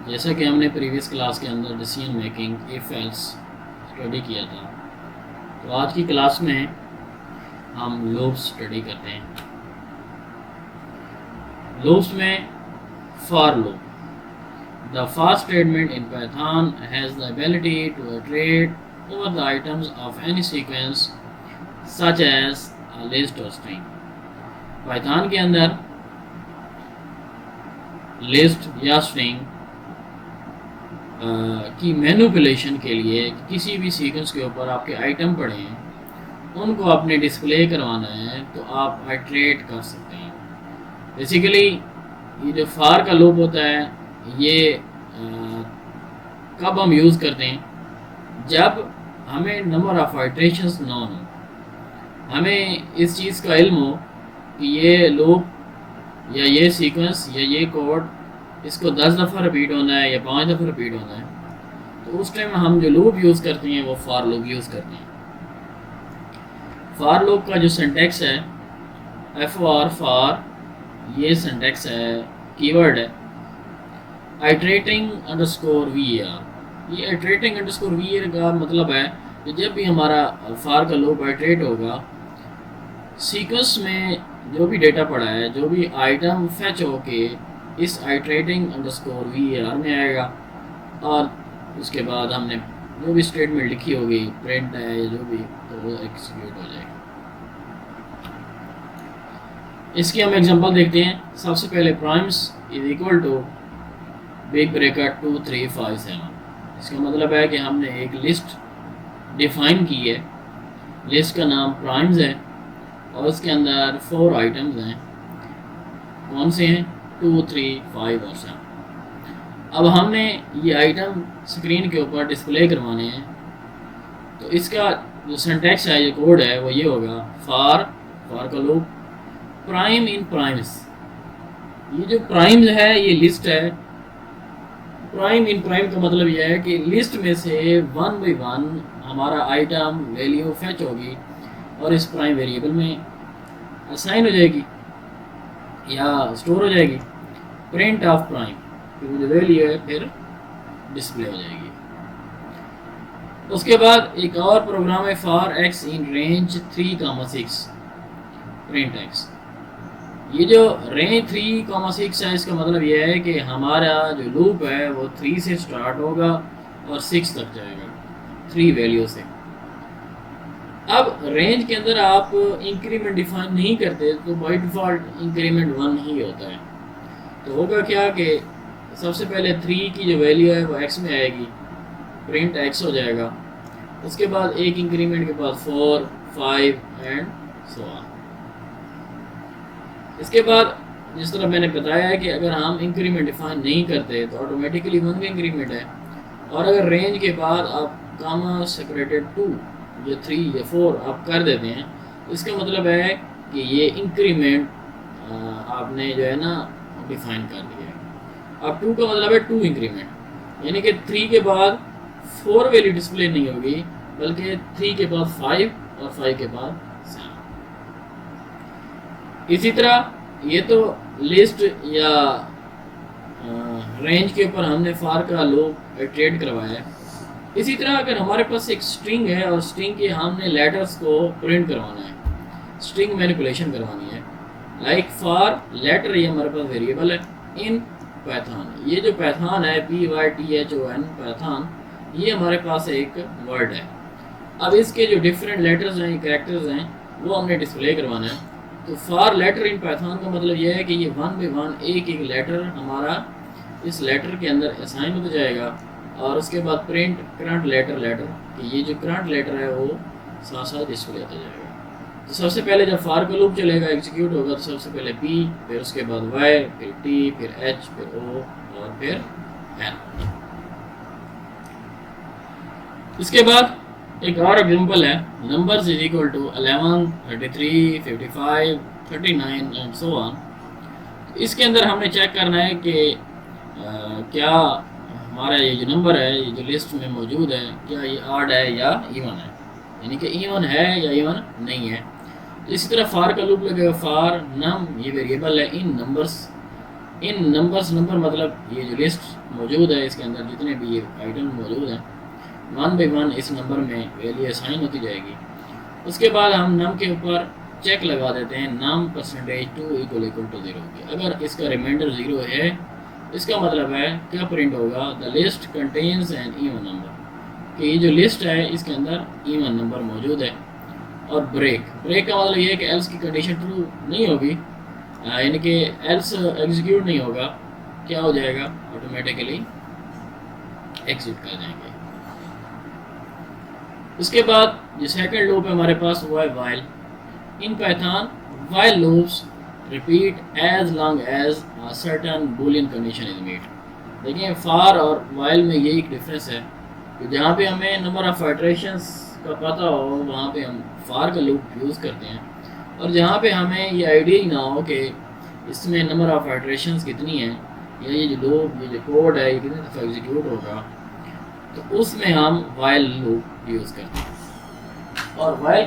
जैसा कि हमने प्रीवियस क्लास के अंदर decision making if else study किया था, तो आज की क्लास में हम लूप्स स्टडी करते हैं। लूप्स में for loop, the for statement in Python has the ability to iterate over the items of any sequence such as a list और स्ट्रिंग। पाइथन के अंदर लिस्ट या स्ट्रिंग की मैनिपुलेशन के लिए किसी भी सीक्वेंस के ऊपर आपके आइटम पड़े हैं, उनको आपने डिस्प्ले करवाना है तो आप आइट्रेट कर सकते हैं। बेसिकली ये जो फार का लूप होता है ये कब हम यूज़ करते हैं, जब हमें नंबर ऑफ आइट्रेशंस नॉन हो, हमें इस चीज़ का इल्म हो कि ये लूप या ये सीक्वेंस या ये कोड इसको 10 दफ़ा रिपीट होना है या 5 दफ़ा रिपीट होना है, तो उस टाइम हम जो लूप यूज़ करते हैं वो फॉर लूप यूज़ करते हैं। फॉर लूप का जो सिंटैक्स है फॉर, ये सिंटैक्स है, कीवर्ड है आइट्रेटिंग अंडरस्कोर वीआर। ये आइट्रेटिंग अंडरस्कोर वीआर का मतलब है कि जब भी हमारा फॉर का लूप आइट्रेट होगा, सीक्वेंस में जो भी डेटा पड़ा है, जो भी आइटम फैच होके इस आइट्रेटिंग अंडरस्कोर वीआर में आएगा, और उसके बाद हमने जो भी स्टेटमेंट लिखी होगी, प्रिंट है या जो भी, तो वो एग्जीक्यूट हो जाएगा। इसकी हम एग्जांपल देखते हैं। सबसे पहले primes is equal to big bracket 2 3 5 7। इसका मतलब है कि हमने एक लिस्ट डिफाइन की है, लिस्ट का नाम प्राइम्स है और उसके अंदर 4 आइटम्स हैं। कौन से हैं? 2 3 5 और 7। अब हमने ये आइटम स्क्रीन के ऊपर डिस्प्ले करवाने हैं, तो इसका जो सिंटैक्स है, ये कोड है, वो ये होगा फॉर का लूप प्राइम इन प्राइम्स। ये जो प्राइम्स है ये लिस्ट है। प्राइम इन प्राइम का मतलब यह है कि लिस्ट में से 1 बाई 1 हमारा आइटम वैल्यू फैच होगी और इस प्राइम वेरिएबल में असाइन हो जाएगी या स्टोर हो जाएगी। प्रिंट ऑफ प्राइम, फिर जो वैल्यू है फिर डिस्प्ले हो जाएगी। उसके बाद एक और प्रोग्राम है for x in range 3,6 print x. ये जो रेंज 3,6 है, इसका मतलब ये है कि हमारा जो लूप है वो 3 से स्टार्ट होगा और 6 तक जाएगा, 3 वैल्यू से। अब रेंज के अंदर आप इंक्रीमेंट डिफाइन नहीं करते तो बाय डिफ़ॉल्ट इंक्रीमेंट 1 ही होता है। तो होगा क्या कि सबसे पहले 3 की जो वैल्यू है वो x में आएगी, प्रिंट x हो जाएगा। उसके बाद एक इंक्रीमेंट के बाद 4 5 एंड सो ऑन। इसके बाद जिस तरह मैंने बताया है कि अगर हम इंक्रीमेंट डिफाइन नहीं करते तो ऑटोमेटिकली 1 का इंक्रीमेंट है, और अगर रेंज के बाद आप कामा सेपरेटेड 2 या 3 या 4 आप कर देते हैं, इसका मतलब है कि ये इंक्रीमेंट आपने जो है ना डिफाइन कर दिया है। अब 2 का मतलब है 2 इंक्रीमेंट, यानी कि 3 के बाद 4 वैल्यू डिस्प्ले नहीं होगी, बल्कि 3 के बाद 5 और 5 के बाद 7। इसी तरह ये तो लिस्ट या रेंज के ऊपर हमने फॉर का लूप इटरेट करवाया है। इसी तरह अगर हमारे पास एक स्ट्रिंग है और स्ट्रिंग के हमने लेटर्स को प्रिंट करवाना है, स्ट्रिंग मैनिपुलेशन करवानी है, लाइक फॉर लेटर, ये हमारे पास वेरिएबल है इन पाइथन। ये जो पाइथन है PYTHON पाइथन, ये हमारे पास एक वर्ड है। अब इसके जो डिफरेंट लेटर्स हैं, कैरेक्टर्स हैं, वो हमने डिस्प्ले करवाना है। तो फॉर लेटर इन पाइथन का मतलब यह है कि ये 1 बाई 1 एक लेटर हमारा इस लेटर के अंदर असाइन होता जाएगा, और उसके बाद प्रिंट करंट लेटर कि ये जो करंट लेटर है वो साथ साथ डिस्प्ले होता जाएगा। तो सबसे पहले जब फॉर का लूप चलेगा, एग्जीक्यूट होगा, तो सबसे पहले P, फिर उसके बाद Y, फिर T, फिर H, फिर O और फिर N। इसके बाद एक और एग्जांपल है, numbers is equal to 11 33 55 39 and so on. इसके अंदर हमने चेक करना है कि क्या हमारा ये जो नंबर है, ये जो लिस्ट में मौजूद है, क्या ये ऑड है या इवन है, यानी कि इवन है या इवन नहीं है। इसी तरह फार का लूप लगेगा, फार नम, ये वेरिएबल है इन नंबर्स इन नंबर्स, नंबर मतलब ये जो लिस्ट मौजूद है इसके अंदर जितने भी ये आइटम मौजूद हैं, वन बाई वन इस नंबर में वैल्यू असाइन होती जाएगी। उसके बाद हम नम के ऊपर चेक लगा देते हैं, नम परसेंटेज 2 इक्वल टू 0 की। अगर इसका रिमाइंडर 0 है इसका मतलब है क्या प्रिंट होगा, the list contains an even number, कि ये जो लिस्ट है इसके अंदर इवन नंबर मौजूद है। और ब्रेक, ब्रेक का मतलब ये है कि एल्स की कंडीशन ट्रू नहीं होगी, यानी कि एल्स एग्जीक्यूट नहीं होगा, क्या हो जाएगा, ऑटोमेटिकली एग्जिट कर जाएंगे। उसके बाद जो सेकंड लूप है हमारे पास वो है while. In Python while loops repeat as long as a certain Boolean condition is meet. देखिए फार और वाइल में यही एक डिफरेंस है कि जहाँ पे हमें नंबर ऑफ आइटरेशंस का पता हो वहाँ पे हम फार का लूप यूज़ करते हैं, और जहाँ पे हमें ये आइडिया ही ना हो कि इसमें नंबर ऑफ आइटरेशंस कितनी है या ये जो लूप, ये जो कोड है ये कितने दफ़ा एग्जीक्यूट होगा, तो उसमें हम वाइल लूप यूज़ करते हैं। और वाइल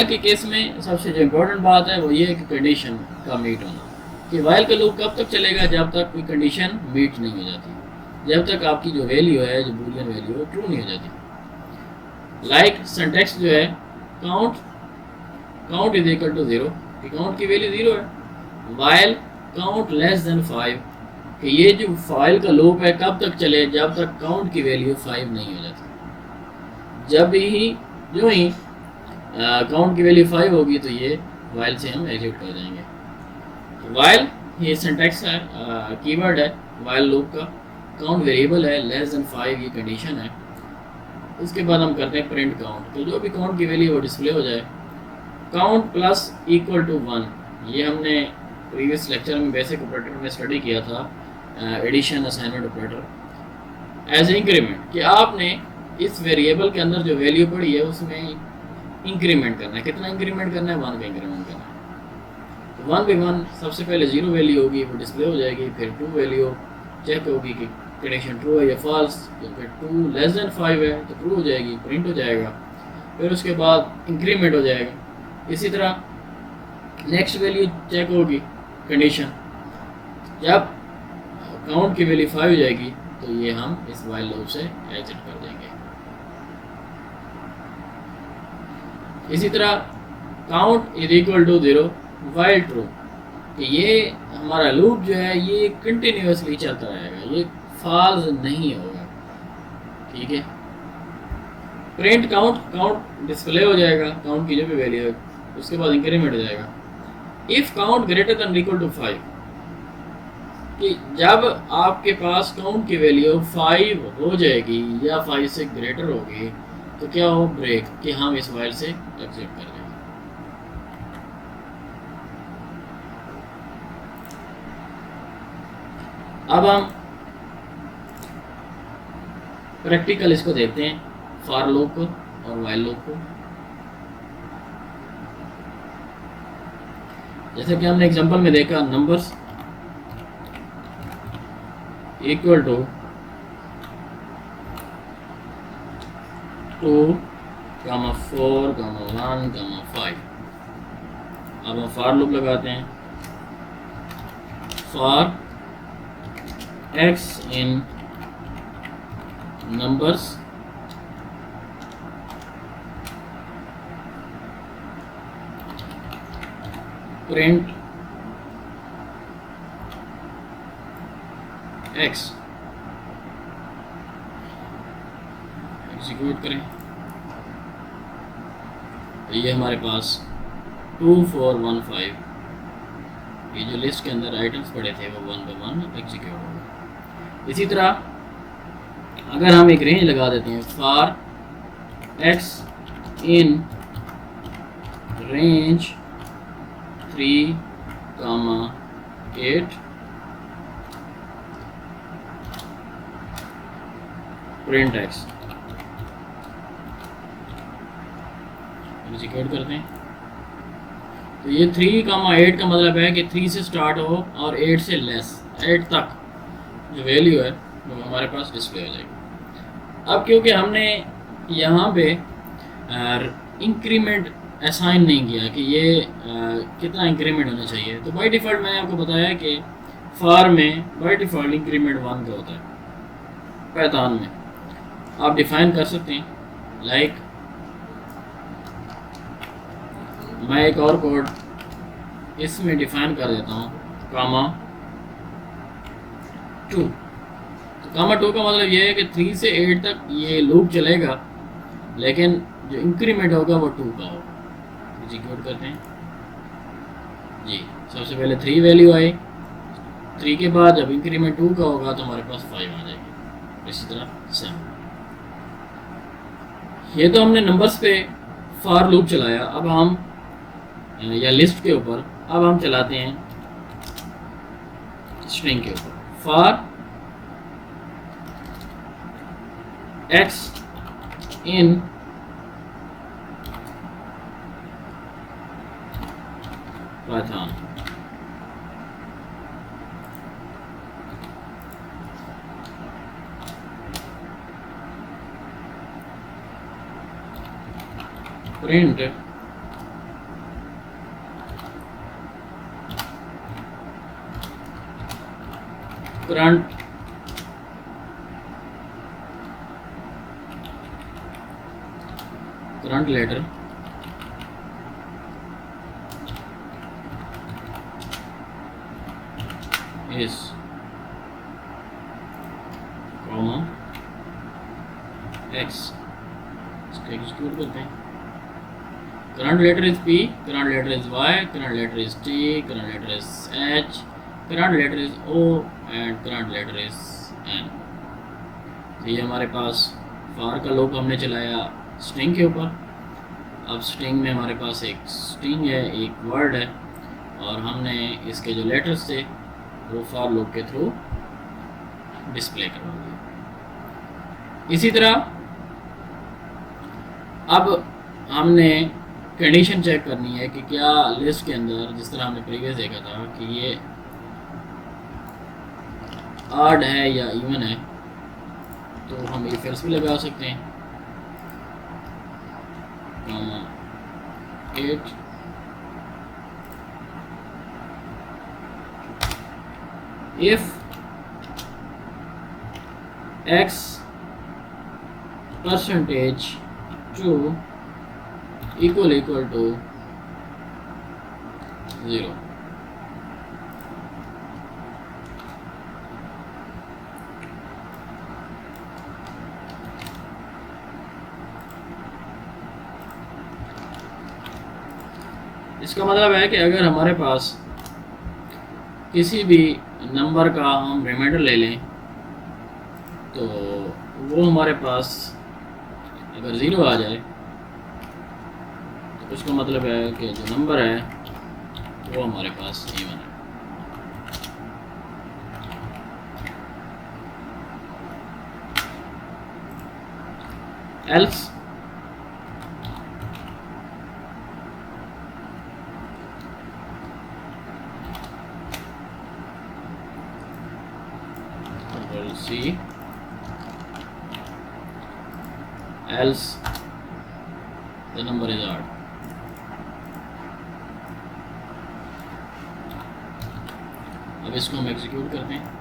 के केस में सबसे जो इम्पोर्टेंट बात है वो ये है कि कंडीशन का मीट होना, कि वाइल का लूप कब तक चलेगा, जब तक कोई कंडीशन मीट नहीं हो जाती, जब तक आपकी जो वैल्यू है, जो बूलियन वैल्यू है, ट्रू नहीं हो जाती। लाइक सिंटैक्स जो है, काउंट इज इक्वल टू 0, कि काउंट की वैल्यू 0 है। वाइल काउंट लेस देन 5, कि ये जो फाइल का लूप है कब तक चले, जब तक काउंट की वैल्यू 5 नहीं हो जाती। जो ही काउंट की वैल्यू 5 होगी तो ये वाइल से हम एग्जिट कर जाएंगे। वाइल ये सिंटैक्स है, कीवर्ड है वाइल लूप का, काउंट वेरिएबल है, लेस देन 5 ये कंडीशन है। उसके बाद हम करते हैं प्रिंट काउंट, तो जो भी काउंट की वैल्यू वो डिस्प्ले हो जाए। काउंट प्लस इक्वल टू 1, ये हमने प्रीवियस लेक्चर में बेसिक ऑपरेटर में स्टडी किया था, addition assignment operator as increment, कि आपने इस वेरिएबल के अंदर जो वैल्यू पड़ी है उसमें इंक्रीमेंट करना है। कितना इंक्रीमेंट करना है, 1 का इंक्रीमेंट करना है। तो 1 बाई 1 सबसे पहले 0 वैल्यू होगी, वो डिस्प्ले हो जाएगी, फिर 2 वैल्यू चेक होगी कि कंडीशन ट्रू है या फॉल्स, या फिर 2 लेस देन 5 है तो ट्रू हो जाएगी, प्रिंट हो जाएगा, फिर उसके बाद इंक्रीमेंट हो जाएगा। इसी तरह नेक्स्ट वैल्यू चेक होगी कंडीशन, जब काउंट की वैल्यू 5 हो जाएगी तो ये हम इस वाइल लूप से एग्जिट कर देंगे। इसी तरह count is equal to 0 while true, कि ये हमारा लूप जो है ये कंटिन्यूसली चलता रहेगा, ये फॉल्स नहीं होगा, ठीक है। प्रिंट काउंट डिस्प्ले हो जाएगा, काउंट की जो भी वैल्यू है, उसके बाद इंक्रीमेंट हो जाएगा। If count greater than equal to 5, कि जब आपके पास काउंट की वैल्यू 5 हो जाएगी या 5 से ग्रेटर होगी तो क्या हो, ब्रेक, कि हम इस वाइल से एग्जिट कर देंगे। अब हम प्रैक्टिकल इसको देखते हैं, फॉर लूप को और वाइल लूप को। जैसे कि हमने एग्जांपल में देखा, नंबर्स इक्वल टू 2, 4, 1, 5। अब हम फॉर लूप लगाते हैं, for x in numbers print x, execute करें तो ये हमारे पास 2, 4, 1, 5 ये जो लिस्ट के अंदर आइटम्स पड़े थे वो 1 बाई 1 एग्जीक्यूट होगा। इसी तरह अगर हम एक रेंज लगा देते हैं, for x in range 3, 8 print x, execute करते हैं तो ये 3, 8 का मतलब है कि 3 से स्टार्ट हो और 8 से लेस, 8 तक जो वैल्यू है वो हमारे पास डिस्प्ले हो जाएगी। अब क्योंकि हमने यहाँ पे इंक्रीमेंट असाइन नहीं किया कि ये कितना इंक्रीमेंट होना चाहिए। तो बाई डिफ़ॉल्ट मैंने आपको बताया कि फार में बाई डिफ़ॉल्ट इंक्रीमेंट 1 का होता है। पैतान में आप डिफ़ाइन कर सकते हैं, लाइक मैं एक और कोड इसमें डिफ़ाइन कर देता हूँ, कामा 2। तो कामा 2 का मतलब ये है कि 3 से 8 तक ये लूप चलेगा, लेकिन जो इंक्रीमेंट होगा वो 2 का होगा। एग्जीक्यूट करते हैं जी। सबसे पहले 3 वैल्यू आई, 3 के बाद जब इंक्रीमेंट 2 का होगा तो हमारे पास 5 आ जाएगी। इसी तरह 7। ये तो हमने नंबर्स पे फार लूप चलाया। अब हम या लिस्ट के ऊपर अब हम चलाते हैं स्ट्रिंग के ऊपर। For x in Python. Print current letter is comma x। इसको एग्जीक्यूट करते हैं। Current letter is p, current letter is y, current letter is t, current letter is h, current letter is o and current letter is n। तो ये हमारे पास फार का loop हमने चलाया string के ऊपर। अब स्ट्रिंग में हमारे पास एक स्ट्रिंग है, एक वर्ड है, और हमने इसके जो लेटर्स थे वो फॉर लूप के थ्रू डिस्प्ले करवा दिया। इसी तरह अब हमने कंडीशन चेक करनी है कि क्या लिस्ट के अंदर, जिस तरह हमने प्रीवियस देखा था कि ये ऑड है या इवन है, तो हम इफ एल्स भी लगा सकते हैं। 8 if x percentage 2 equal to 0। इसका मतलब है कि अगर हमारे पास किसी भी नंबर का हम रिमाइंडर ले लें तो वो हमारे पास अगर 0 आ जाए तो उसका मतलब है कि जो नंबर है वो हमारे पास इवन है। Else C else the number is odd। अब इसको हम एग्जीक्यूट करते हैं।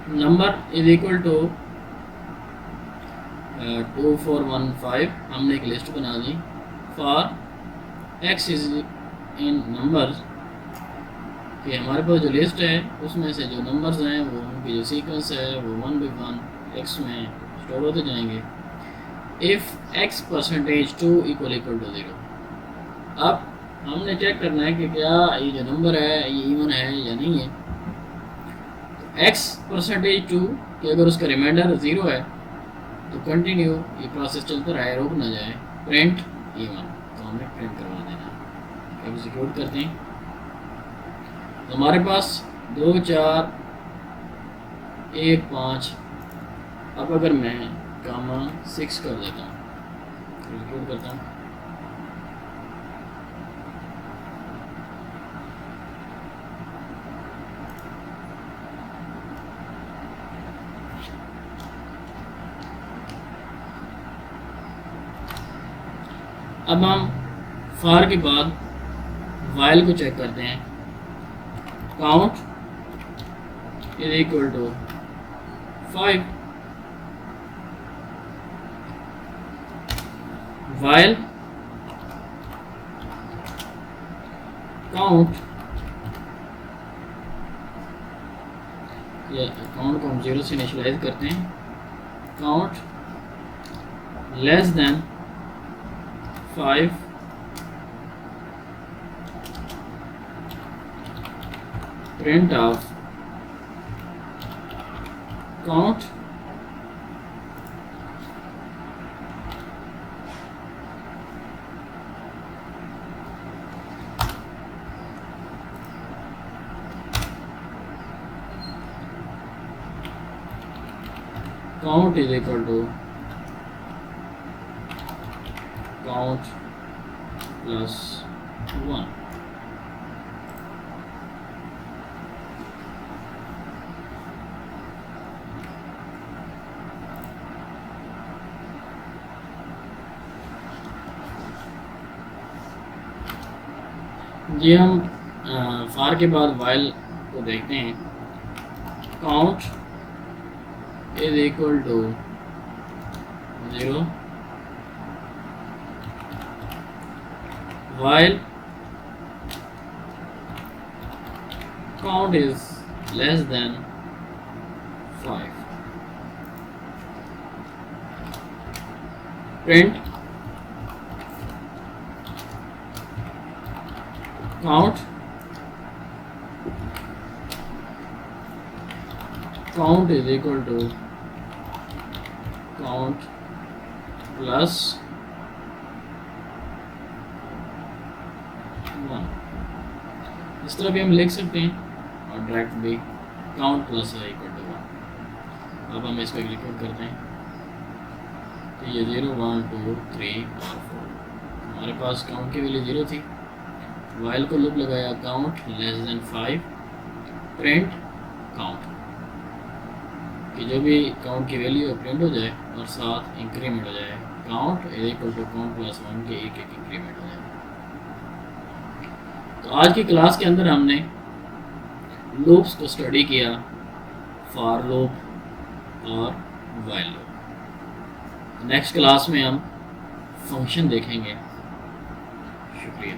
नंबर इज इक्वल टू 2415, हमने एक लिस्ट बना दी for x is in numbers, कि हमारे पास जो लिस्ट है उसमें से जो नंबर्स हैं वो उनकी जो सीक्वेंस है वो 1 by 1 एक्स में स्टोर होते जाएंगे। If X percentage 2 equal to 0, अब हमने चेक करना है कि क्या ये जो नंबर है ये इवन है या नहीं है। तो एक्स परसेंटेज 2 कि अगर उसका रिमाइंडर 0 है तो कंटिन्यू ये प्रोसेस चलता रहे, रुक ना जाए, प्रिंट इवन, तो हमने प्रिंट करवा देना है। एग्जीक्यूट करते हैं तो हमारे पास 2 4 1 5, अब अगर मैं कामा 6 कर देता हूँ, एग्जीक्यूट करता हूँ, अब हम फार के बाद वाइल को चेक करते हैं। Count is equal to 5, while count, या काउंट को हम 0 से इनिशियलाइज करते हैं, count less than 5, print of count count is equal to count plus 1। जी हम फार के बाद वाइल को देखते हैं। Count is equal to 0, while count is less than 5, print count is equal to count plus 1। इस तरह भी हम लिख सकते हैं और डायरेक्ट भी काउंट प्लस है इक्वल टू 1। अब हम इसको एग्जीक्यूट करते हैं तो ये 0 1 2 3 और 4, हमारे पास काउंट की वैल्यू 0 थी। वाइल को लूप लगाया, count less than 5, print count, कि जो भी काउंट की वैल्यू है प्रिंट हो जाए और साथ इंक्रीमेंट हो जाए, count is equal to count plus 1 के एक इंक्रीमेंट हो जाए। तो आज की क्लास के अंदर हमने लूप्स को स्टडी किया, फॉर लूप और वाइल लूप। नेक्स्ट क्लास में हम फंक्शन देखेंगे। शुक्रिया।